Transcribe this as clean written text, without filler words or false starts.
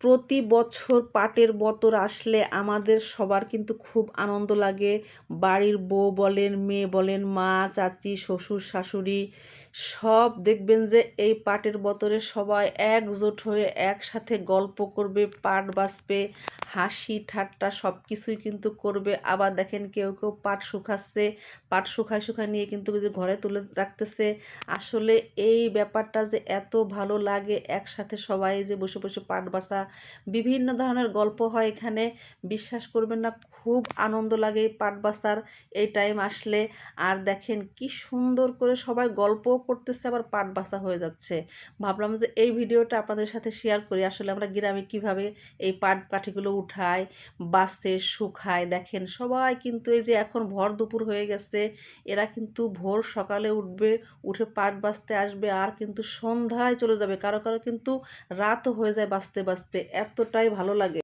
প্রতি বছর পাটের বতর আসলে আমাদের সবার কিন্তু খুব আনন্দ লাগে। বাড়ির বউ বলেন, মেয়ে বলেন, মা, চাচি, শ্বশুর, শাশুড়ি সব দেখবেন যে এই পাটের বতরে সবাই একজোট হয়ে একসাথে গল্প করবে, পাট বাজবে, হাসি ঠাট্টা সব কিছুই কিন্তু করবে। আবার দেখেন কেউ কেউ পাট শুকাচ্ছে, পাট শুকায় নিয়ে কিন্তু ঘরে তুলে রাখতেছে। আসলে এই ব্যাপারটা যে এত ভালো লাগে, একসাথে সবাই যে বসে বসে পাট বাছা, বিভিন্ন ধরনের গল্প হয় এখানে। বিশ্বাস করবেন না, খুব আনন্দ লাগে এই পাট বাছার এই টাইম আসলে। আর দেখেন কি সুন্দর করে সবাই গল্পও করতেছে, আবার পাট বাছা হয়ে যাচ্ছে। ভাবলাম যে এই ভিডিওটা আপনাদের সাথে শেয়ার করি। আসলে আমরা গ্রামে কিভাবে এই পাট কাঠিগুলো উঠায়, বাছতে, শুকায়। দেখেন সবাই কিন্তু এই যে এখন ভর দুপুর হয়ে গেছে, এরা কিন্তু ভোর সকালে উঠবে, উঠে পাট বাছতে আসবে, আর কিন্তু সন্ধ্যায় চলে যাবে। কারো কারো কিন্তু রাতও হয়ে যায় বাছতে বাছতে, এতটাই ভালো লাগে।